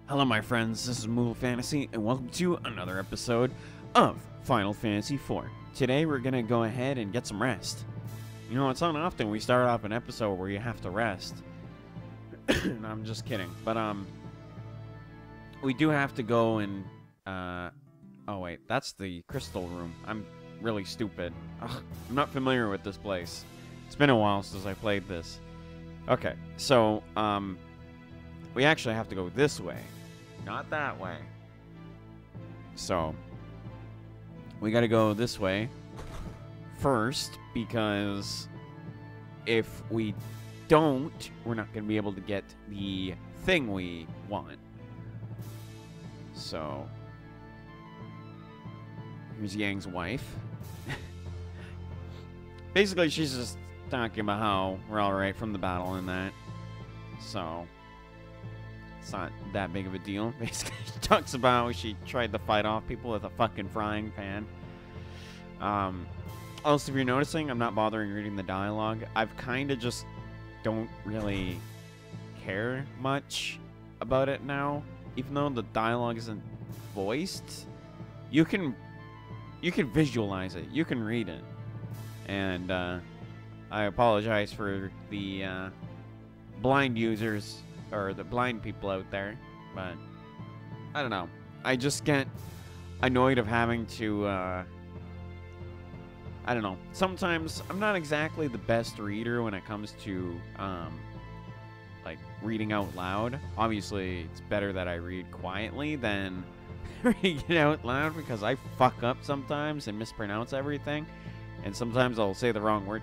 Hello my friends, this is Moodle Fantasy, and welcome to another episode of Final Fantasy IV. Today we're gonna go ahead and get some rest. You know, it's not often we start off an episode where you have to rest. No, I'm just kidding. But, we do have to go and, oh wait, that's the crystal room. I'm really stupid. Ugh, I'm not familiar with this place. It's been a while since I played this. Okay, so, we actually have to go this way. Not that way. So, we gotta go this way first, because if we don't, we're not gonna be able to get the thing we want. So, here's Yang's wife. Basically, she's just talking about how we're alright from the battle and that. So, it's not that big of a deal. Basically, she talks about how she tried to fight off people with a fucking frying pan. Also, if you're noticing, I'm not bothering reading the dialogue. I've kind of just don't really care much about it now. Even though the dialogue isn't voiced, you can visualize it. You can read it. And I apologize for the blind users, or the blind people out there, but I don't know. I just get annoyed of having to, I don't know. Sometimes I'm not exactly the best reader when it comes to, like, reading out loud. Obviously, it's better that I read quietly than reading it out loud, because I fuck up sometimes and mispronounce everything, and sometimes I'll say the wrong word.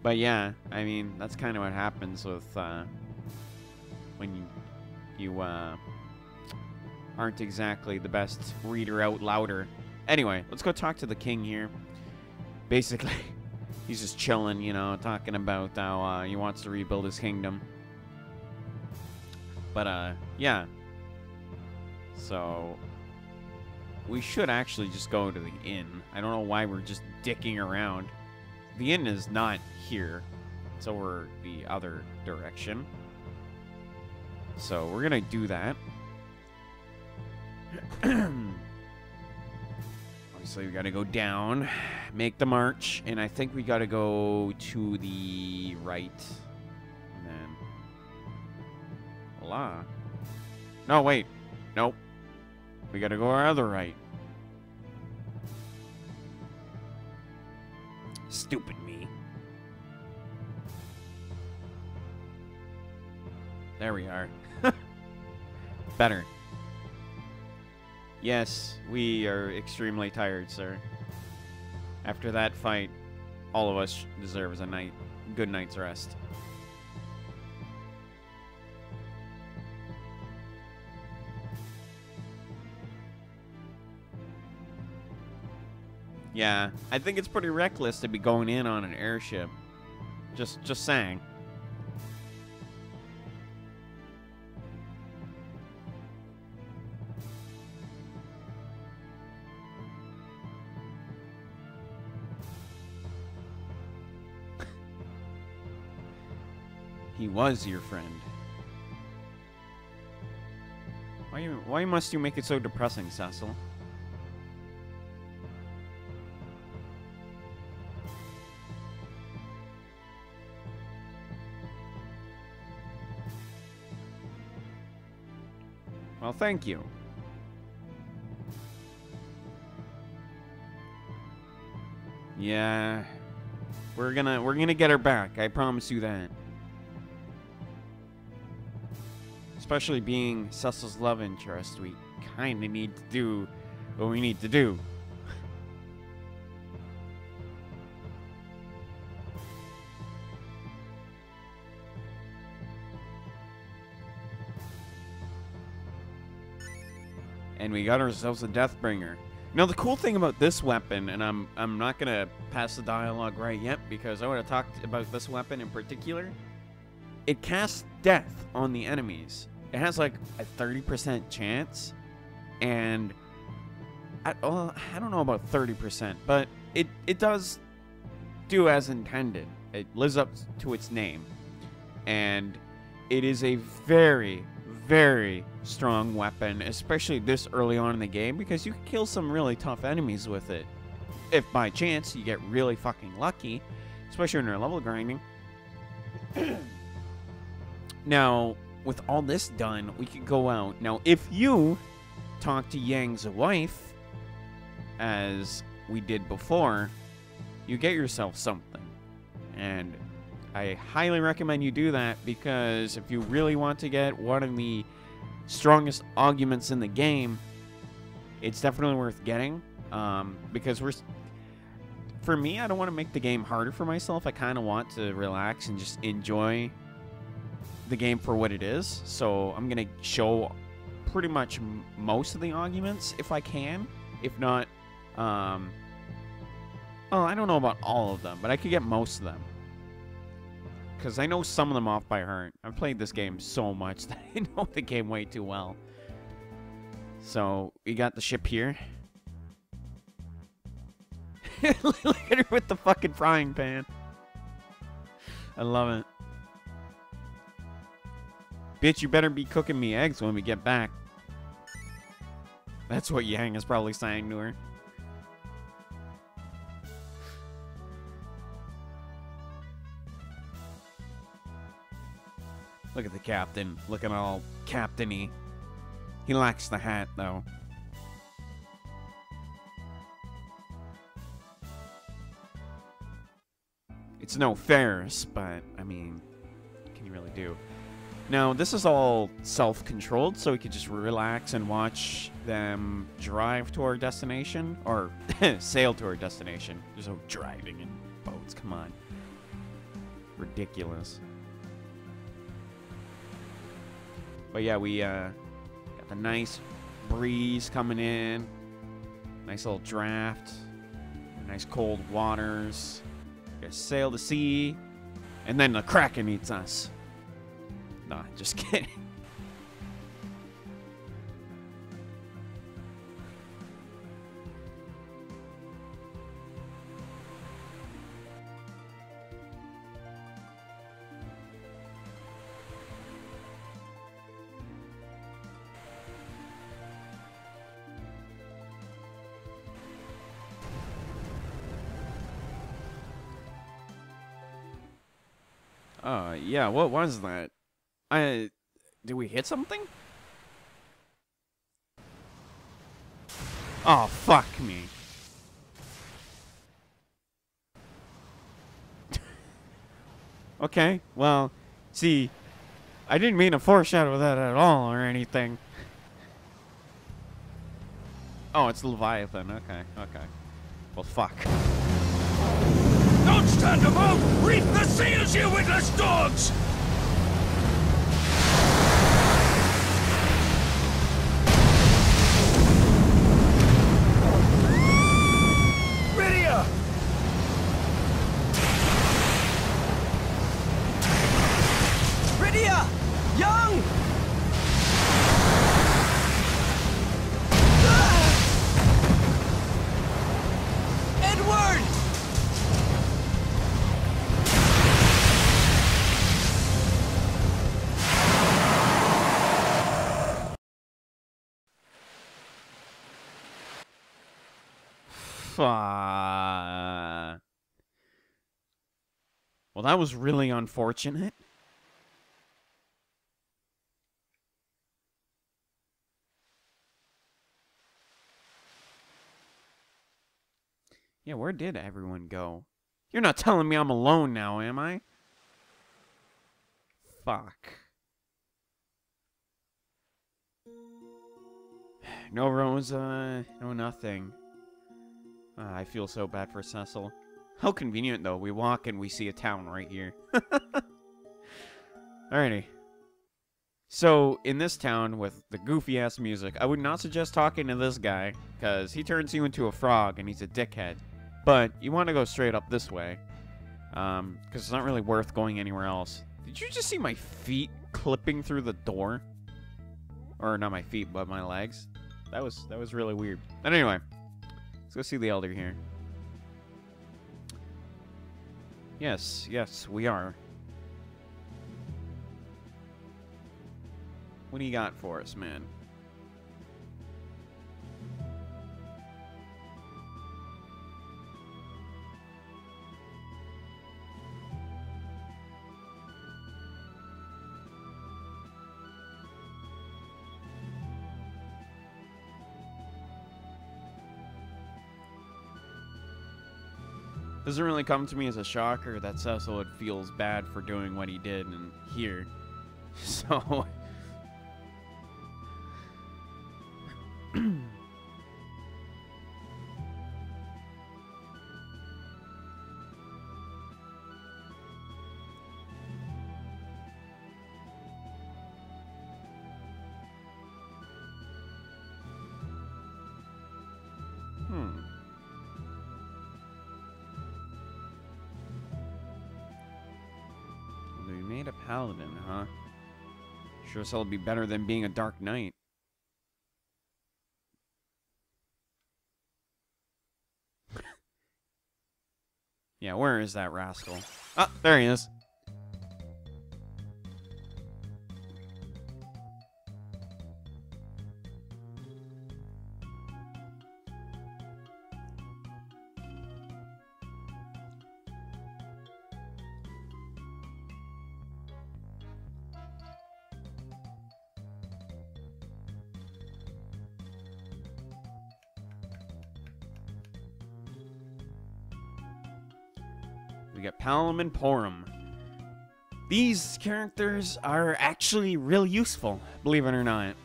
But yeah, I mean, that's kind of what happens with when you aren't exactly the best reader out louder. Anyway, let's go talk to the king here. Basically, he's just chilling, you know, talking about how he wants to rebuild his kingdom. But yeah. So we should actually just go to the inn. I don't know why we're just dicking around. The inn is not here. It's over the other direction. So we're gonna do that. Obviously, we gotta go down, make the march, and I think we gotta go to the right. And then... voila. No, wait. Nope. We gotta go our other right. Stupid me. There we are. Better. Yes, we are extremely tired, sir. After that fight, all of us deserve a good night's rest. Yeah, I think it's pretty reckless to be going in on an airship. Just saying. He was your friend. Why must you make it so depressing, Cecil? Well, thank you. Yeah, we're gonna get her back. I promise you that. Especially being Cecil's love interest, we kind of need to do what we need to do. And we got ourselves a Deathbringer. Now, the cool thing about this weapon, and I'm not gonna pass the dialogue right yet because I want to talk about this weapon in particular. It casts death on the enemies. It has like a 30% chance, and I don't know about 30%, but it does do as intended. It lives up to its name, and it is a very, very strong weapon, especially this early on in the game, because you can kill some really tough enemies with it. If by chance you get really fucking lucky, especially when you're level grinding. Now, with all this done, we could go out. Now, if you talk to Yang's wife, as we did before, you get yourself something. And I highly recommend you do that, because if you really want to get one of the strongest arguments in the game, it's definitely worth getting. Because for me, I don't want to make the game harder for myself. I kind of want to relax and just enjoy the game for what it is. So I'm going to show pretty much most of the arguments if I can. If not, well, I don't know about all of them, but I could get most of them. Because I know some of them off by heart. I've played this game so much that I know the game way too well. So, we got the ship here. Look at her with the fucking frying pan. I love it. Bitch, you better be cooking me eggs when we get back. That's what Yang is probably saying to her. Look at the captain, looking all captain-y. He lacks the hat, though. It's no Ferris, but, I mean, what can you really do? Now, this is all self-controlled, so we could just relax and watch them drive to our destination, or sail to our destination. There's no driving in boats, come on. Ridiculous. But yeah, we got the nice breeze coming in. Nice little draft. Nice cold waters. Gonna sail the sea. And then the Kraken eats us. Nah, just kidding. Yeah, what was that? Did we hit something? Oh, fuck me. Okay, well, see, I didn't mean to foreshadow that at all or anything. Oh, it's Leviathan. Okay, okay. Well, fuck. Don't stand about! Reef the sails, you witless dogs! Rydia! Rydia! Young! Edward! Well, that was really unfortunate. Yeah, where did everyone go? You're not telling me I'm alone now, am I? Fuck. No Rosa, no nothing. I feel so bad for Cecil. How convenient, though. We walk and we see a town right here. Alrighty. So, in this town with the goofy-ass music, I would not suggest talking to this guy, because he turns you into a frog and he's a dickhead. But you want to go straight up this way, because it's not really worth going anywhere else. Did you just see my feet clipping through the door? Or not my feet, but my legs. That was really weird. But anyway, let's go see the Elder here. Yes, yes, we are. What do you got for us, man? Doesn't really come to me as a shocker that Cecil feels bad for doing what he did in here. So... We made a paladin, huh? Sure as hell be better than being a dark knight. Yeah, where is that rascal? Ah, there he is. We got Palom and Porum. These characters are actually real useful, believe it or not.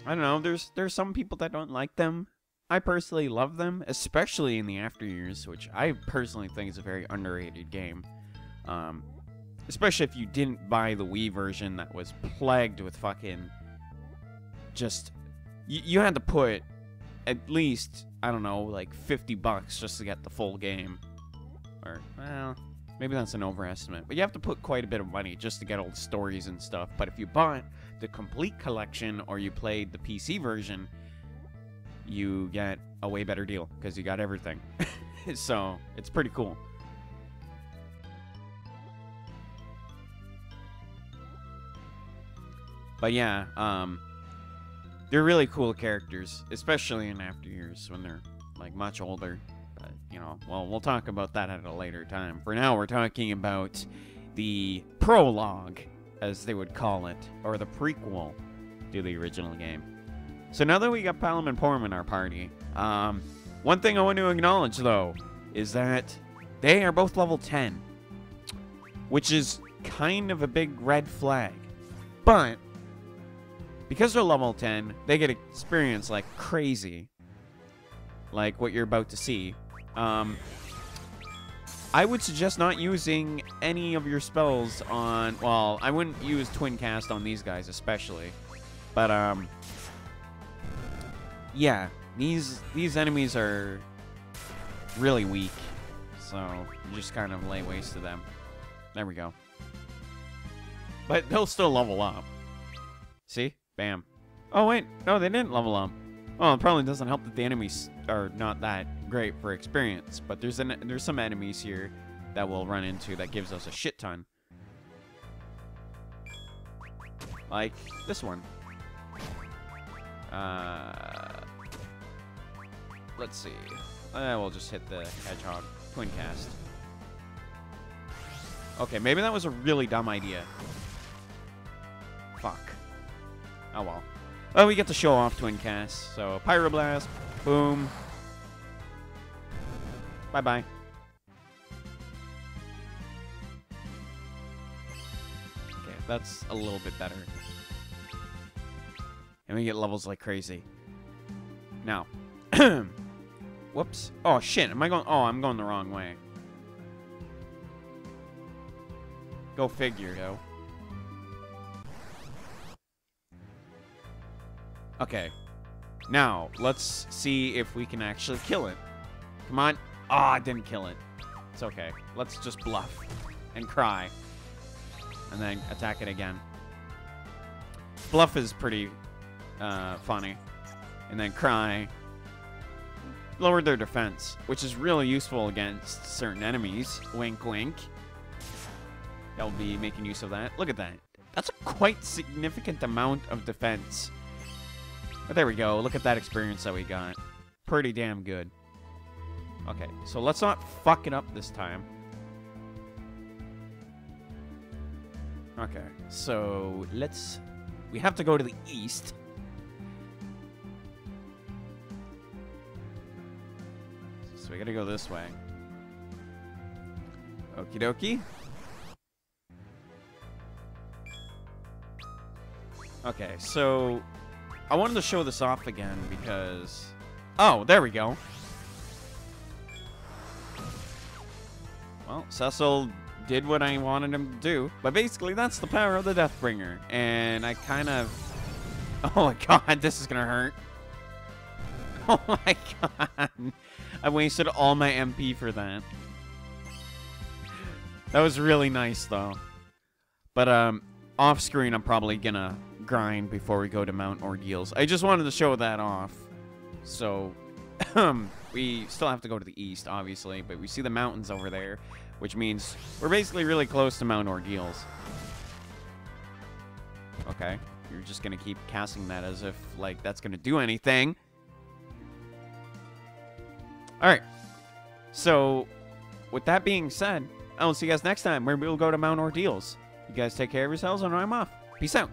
I don't know, there's some people that don't like them. I personally love them, especially in the After Years, which I personally think is a very underrated game. Especially if you didn't buy the Wii version that was plagued with fucking... just... You had to put at least, I don't know, like $50 just to get the full game. Or, well, maybe that's an overestimate. But you have to put quite a bit of money just to get all the stories and stuff. But if you bought the complete collection or you played the PC version, you get a way better deal because you got everything. So, it's pretty cool. But yeah, they're really cool characters, especially in After Years when they're like much older. But, you know, well, we'll talk about that at a later time. For now, we're talking about the prologue, as they would call it, or the prequel to the original game. So now that we got Palom and Porum in our party, one thing I want to acknowledge, though, is that they are both level 10, which is kind of a big red flag. But because they're level 10, they get experience like crazy, like what you're about to see. I would suggest not using any of your spells on, well, I wouldn't use Twin Cast on these guys especially, but yeah, these enemies are really weak, so you just kind of lay waste to them. There we go. But they'll still level up. See? Bam. Oh wait, no, they didn't level up. Well, it probably doesn't help that the enemies are not that great for experience, but there's some enemies here that we'll run into that gives us a shit ton. Like this one. Let's see. We'll just hit the hedgehog. Twin Cast. Okay, maybe that was a really dumb idea. Fuck. Oh well. Well, we get to show off Twin Cast. So, Pyroblast. Boom. Bye-bye. Okay, that's a little bit better. And we get levels like crazy. Now. Whoops. Oh, shit. Am I going... Oh, I'm going the wrong way. Go figure, yo. Okay. Now, let's see if we can actually kill it. Come on. Oh, I didn't kill it. It's okay. Let's just bluff and cry. And then attack it again. Bluff is pretty funny. And then cry. Lower their defense, which is really useful against certain enemies. Wink, wink. I'll be making use of that. Look at that. That's a quite significant amount of defense. But there we go. Look at that experience that we got. Pretty damn good. Okay, so let's not fuck it up this time. Okay, so let's... We have to go to the east. So we gotta go this way. Okie dokie. Okay, so... I wanted to show this off again because... Oh, there we go. Well, Cecil did what I wanted him to do. But basically, that's the power of the Deathbringer. And I kind of... Oh my god, this is gonna hurt. Oh my god. I wasted all my MP for that. That was really nice, though. But, off-screen, I'm probably gonna grind before we go to Mount Ordeals. I just wanted to show that off. So, we still have to go to the east, obviously, but we see the mountains over there, which means we're basically really close to Mount Ordeals. Okay, you're just gonna keep casting that as if, like, that's gonna do anything. Alright, so, with that being said, I will see you guys next time, where we'll go to Mount Ordeals. You guys take care of yourselves, and I'm off. Peace out.